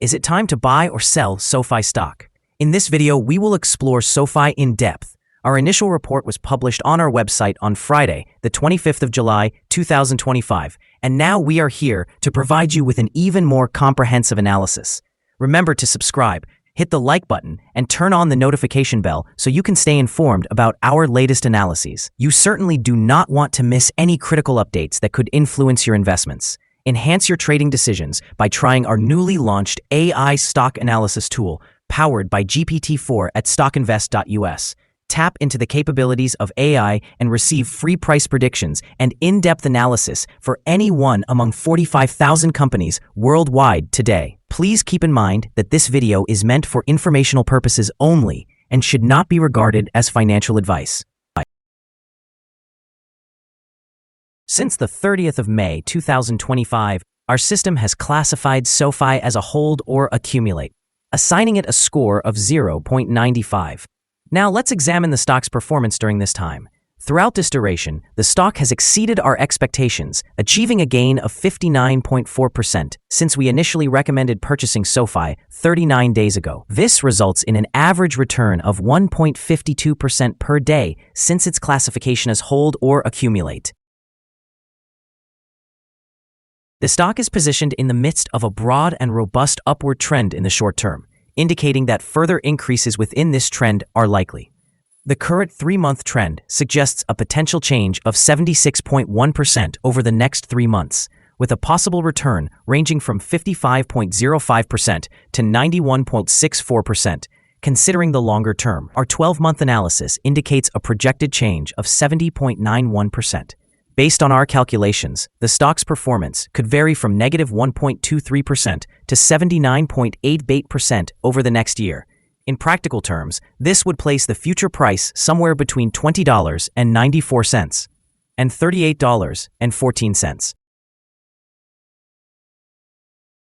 Is it time to buy or sell SOFI stock? In this video, we will explore SOFI in depth. Our initial report was published on our website on Friday, the 25th of July, 2025, and now we are here to provide you with an even more comprehensive analysis. Remember to subscribe, hit the like button, and turn on the notification bell so you can stay informed about our latest analyses. You certainly do not want to miss any critical updates that could influence your investments. Enhance your trading decisions by trying our newly launched AI stock analysis tool powered by GPT-4 at StockInvest.us. Tap into the capabilities of AI and receive free price predictions and in-depth analysis for any one among 45,000 companies worldwide today. Please keep in mind that this video is meant for informational purposes only and should not be regarded as financial advice. Since the 30th of May 2025, our system has classified SOFI as a hold or accumulate, assigning it a score of 0.95. Now let's examine the stock's performance during this time. Throughout this duration, the stock has exceeded our expectations, achieving a gain of 59.4% since we initially recommended purchasing SOFI 39 days ago. This results in an average return of 1.52% per day since its classification as hold or accumulate. The stock is positioned in the midst of a broad and robust upward trend in the short term, indicating that further increases within this trend are likely. The current 3-month trend suggests a potential change of 76.1% over the next 3 months, with a possible return ranging from 55.05% to 91.64%. Considering the longer term, our 12-month analysis indicates a projected change of 70.91%. Based on our calculations, the stock's performance could vary from negative 1.23% to 79.88% over the next year. In practical terms, this would place the future price somewhere between $20.94 and $38.14.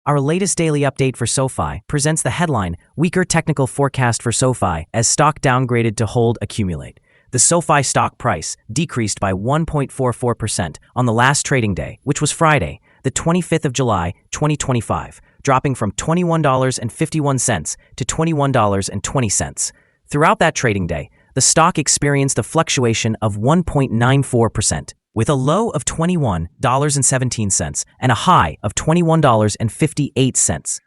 Our latest daily update for SOFI presents the headline, Weaker Technical Forecast for SOFI as Stock Downgraded to Hold Accumulate. The SOFI stock price decreased by 1.44% on the last trading day, which was Friday, the 25th of July, 2025, dropping from $21.51 to $21.20. Throughout that trading day, the stock experienced a fluctuation of 1.94%, with a low of $21.17 and a high of $21.58.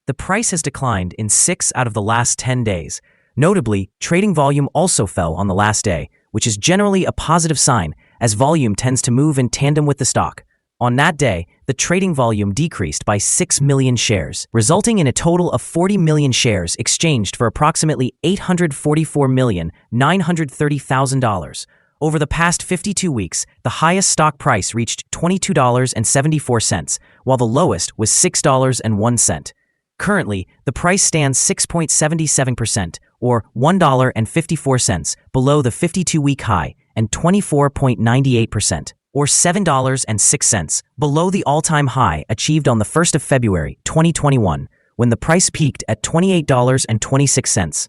The price has declined in 6 out of the last 10 days. Notably, trading volume also fell on the last day, which is generally a positive sign, as volume tends to move in tandem with the stock. On that day, the trading volume decreased by 6 million shares, resulting in a total of 40 million shares exchanged for approximately $844,930,000. Over the past 52 weeks, the highest stock price reached $22.74, while the lowest was $6.01. Currently, the price stands 6.77%, or $1.54, below the 52-week high, and 24.98%, or $7.06, below the all-time high achieved on the 1st of February, 2021, when the price peaked at $28.26.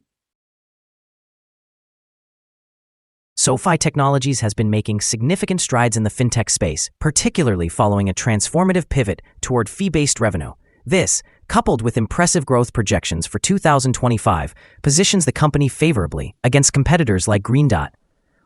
SOFI Technologies has been making significant strides in the fintech space, particularly following a transformative pivot toward fee-based revenue. This, coupled with impressive growth projections for 2025, positions the company favorably against competitors like Green Dot.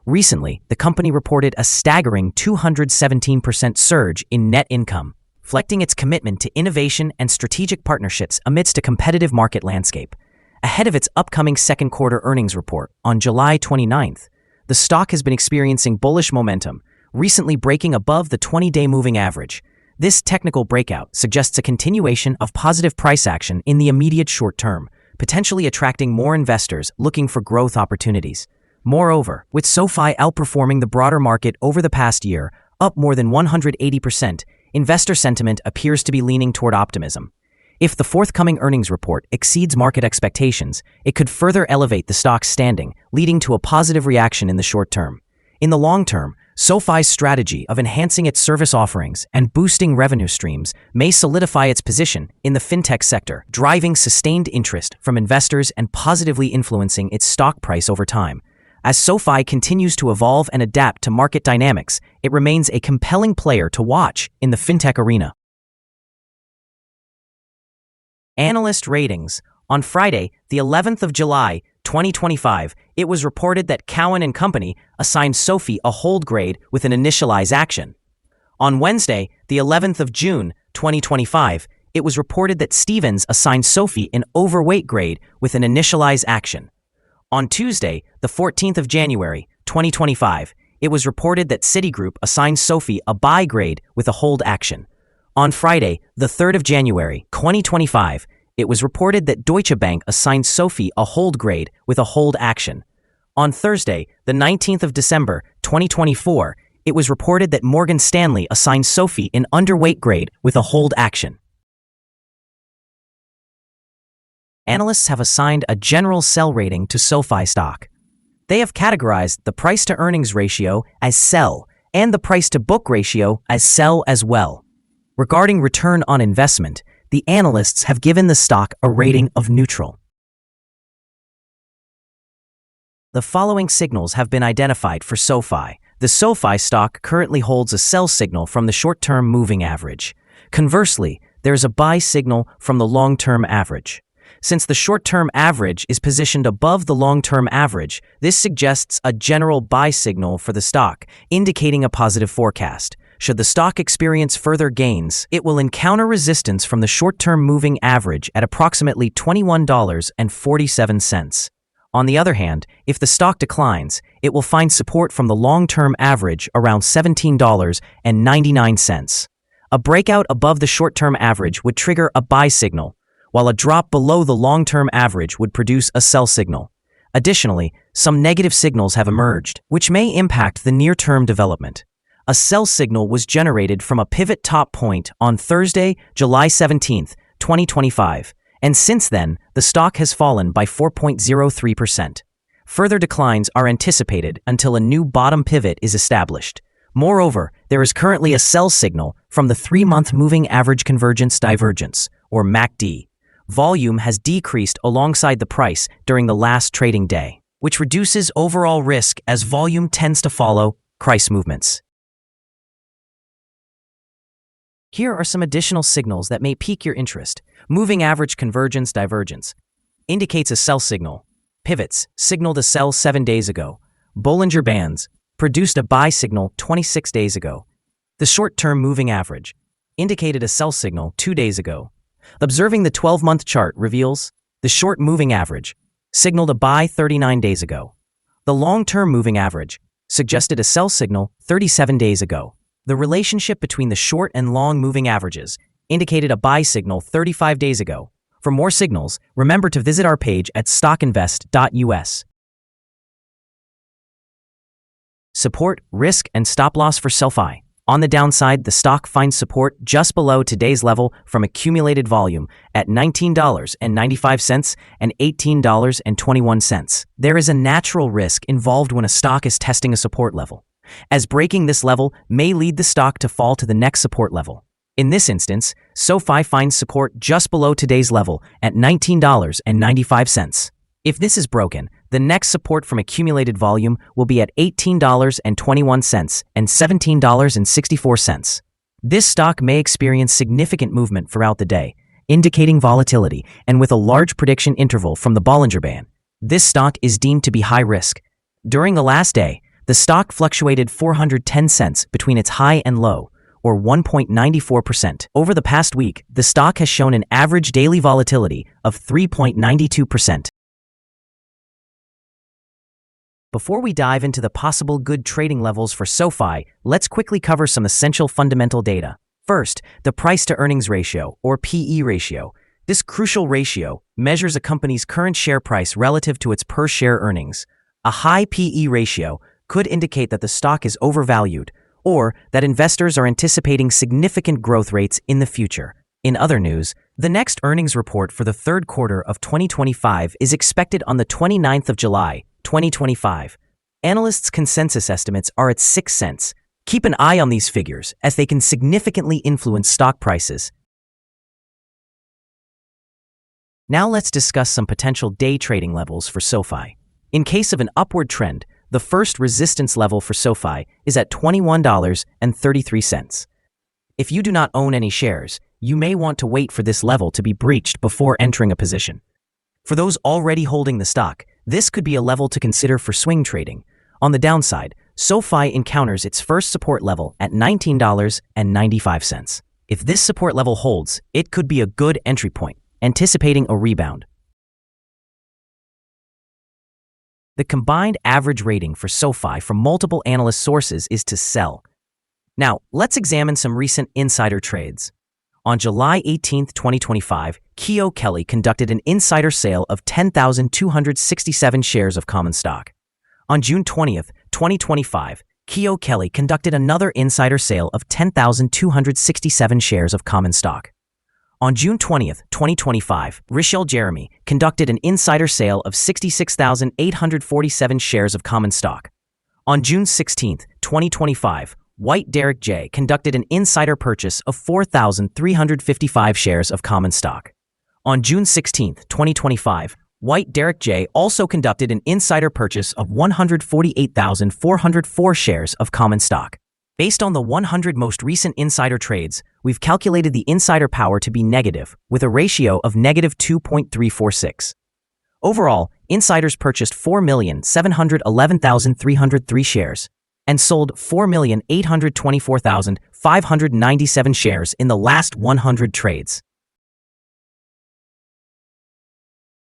Recently, the company reported a staggering 217% surge in net income, reflecting its commitment to innovation and strategic partnerships amidst a competitive market landscape. Ahead of its upcoming second quarter earnings report on July 29th, the stock has been experiencing bullish momentum, recently breaking above the 20-day moving average. This technical breakout suggests a continuation of positive price action in the immediate short term, potentially attracting more investors looking for growth opportunities. Moreover, with SOFI outperforming the broader market over the past year, up more than 180%, investor sentiment appears to be leaning toward optimism. If the forthcoming earnings report exceeds market expectations, it could further elevate the stock's standing, leading to a positive reaction in the short term. In the long term, SOFI's strategy of enhancing its service offerings and boosting revenue streams may solidify its position in the fintech sector, driving sustained interest from investors and positively influencing its stock price over time. As SOFI continues to evolve and adapt to market dynamics, it remains a compelling player to watch in the fintech arena. Analyst ratings. On Friday, the 11th of July, 2025, it was reported that Cowen & Company assigned SOFI a hold grade with an initialize action. On Wednesday, the 11th of June, 2025, it was reported that Stephens assigned SOFI an overweight grade with an initialize action. On Tuesday, the 14th of January, 2025, it was reported that Citigroup assigned SOFI a buy grade with a hold action. On Friday, the 3rd of January, 2025, it was reported that Deutsche Bank assigned SOFI a hold grade with a hold action. On Thursday, the 19th of December, 2024, it was reported that Morgan Stanley assigned SOFI an underweight grade with a hold action. Analysts have assigned a general sell rating to SOFI stock. They have categorized the price-to-earnings ratio as sell and the price-to-book ratio as sell as well. Regarding return on investment, the analysts have given the stock a rating of neutral. The following signals have been identified for SOFI. The SOFI stock currently holds a sell signal from the short-term moving average. Conversely, there is a buy signal from the long-term average. Since the short-term average is positioned above the long-term average, this suggests a general buy signal for the stock, indicating a positive forecast. Should the stock experience further gains, it will encounter resistance from the short-term moving average at approximately $21.47. On the other hand, if the stock declines, it will find support from the long-term average around $17.99. A breakout above the short-term average would trigger a buy signal, while a drop below the long-term average would produce a sell signal. Additionally, some negative signals have emerged, which may impact the near-term development. A sell signal was generated from a pivot top point on Thursday, July 17, 2025, and since then, the stock has fallen by 4.03%. Further declines are anticipated until a new bottom pivot is established. Moreover, there is currently a sell signal from the 3-month moving average convergence divergence, or MACD. Volume has decreased alongside the price during the last trading day, which reduces overall risk as volume tends to follow price movements. Here are some additional signals that may pique your interest. Moving average convergence divergence indicates a sell signal. Pivots signaled a sell 7 days ago. Bollinger Bands produced a buy signal 26 days ago. The short-term moving average indicated a sell signal 2 days ago. Observing the 12-month chart reveals the short moving average signaled a buy 39 days ago. The long-term moving average suggested a sell signal 37 days ago. The relationship between the short and long moving averages indicated a buy signal 35 days ago. For more signals, remember to visit our page at StockInvest.us. Support, risk, and stop loss for SOFI. On the downside, the stock finds support just below today's level from accumulated volume at $19.95 and $18.21. There is a natural risk involved when a stock is testing a support level, as breaking this level may lead the stock to fall to the next support level. In this instance, SOFI finds support just below today's level at $19.95. If this is broken, the next support from accumulated volume will be at $18.21 and $17.64. This stock may experience significant movement throughout the day, indicating volatility, and with a large prediction interval from the Bollinger Band, this stock is deemed to be high risk. During the last day, the stock fluctuated 410 cents between its high and low, or 1.94%. Over the past week, the stock has shown an average daily volatility of 3.92%. Before we dive into the possible good trading levels for SOFI, let's quickly cover some essential fundamental data. First, the price-to-earnings ratio, or PE ratio. This crucial ratio measures a company's current share price relative to its per-share earnings. A high PE ratio could indicate that the stock is overvalued, or that investors are anticipating significant growth rates in the future. In other news, the next earnings report for the third quarter of 2025 is expected on the 29th of July, 2025. Analysts' consensus estimates are at 6 cents. Keep an eye on these figures as they can significantly influence stock prices. Now let's discuss some potential day trading levels for SOFI. In case of an upward trend, the first resistance level for SOFI is at $21.33. If you do not own any shares, you may want to wait for this level to be breached before entering a position. For those already holding the stock, this could be a level to consider for swing trading. On the downside, SOFI encounters its first support level at $19.95. If this support level holds, it could be a good entry point, anticipating a rebound. The combined average rating for SOFI from multiple analyst sources is to sell. Now, let's examine some recent insider trades. On July 18, 2025, Keo Kelly conducted an insider sale of 10,267 shares of common stock. On June 20, 2025, Keo Kelly conducted another insider sale of 10,267 shares of common stock. On June 20, 2025, Richelle Jeremy conducted an insider sale of 66,847 shares of common stock. On June 16, 2025, White Derek J. conducted an insider purchase of 4,355 shares of common stock. On June 16, 2025, White Derek J. also conducted an insider purchase of 148,404 shares of common stock. Based on the 100 most recent insider trades, we've calculated the insider power to be negative, with a ratio of negative 2.346. Overall, insiders purchased 4,711,303 shares and sold 4,824,597 shares in the last 100 trades.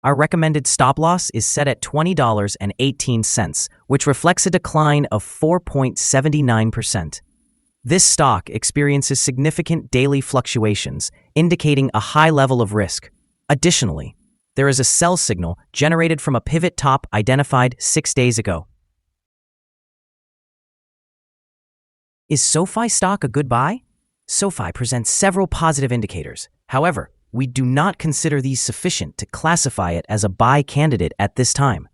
Our recommended stop loss is set at $20.18, which reflects a decline of 4.79%. This stock experiences significant daily fluctuations, indicating a high level of risk. Additionally, there is a sell signal generated from a pivot top identified 6 days ago. Is SOFI stock a good buy? SOFI presents several positive indicators. However, we do not consider these sufficient to classify it as a buy candidate at this time.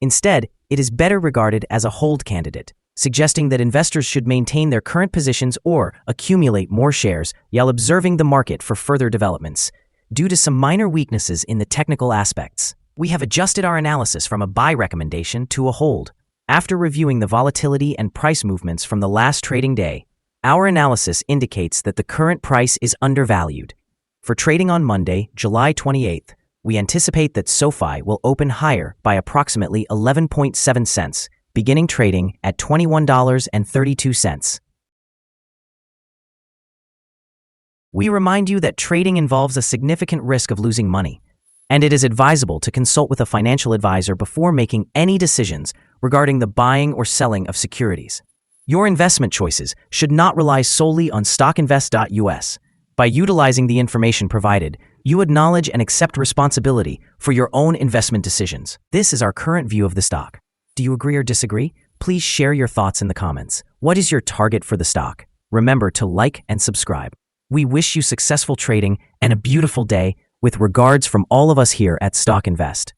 Instead, it is better regarded as a hold candidate, suggesting that investors should maintain their current positions or accumulate more shares while observing the market for further developments. Due to some minor weaknesses in the technical aspects, we have adjusted our analysis from a buy recommendation to a hold. After reviewing the volatility and price movements from the last trading day, our analysis indicates that the current price is undervalued. For trading on Monday, July 28th, we anticipate that SOFI will open higher by approximately 11.7 cents, beginning trading at $21.32. We remind you that trading involves a significant risk of losing money, and it is advisable to consult with a financial advisor before making any decisions regarding the buying or selling of securities. Your investment choices should not rely solely on StockInvest.us. By utilizing the information provided, you acknowledge and accept responsibility for your own investment decisions. This is our current view of the stock. Do you agree or disagree? Please share your thoughts in the comments. What is your target for the stock? Remember to like and subscribe. We wish you successful trading and a beautiful day, with regards from all of us here at Stock Invest.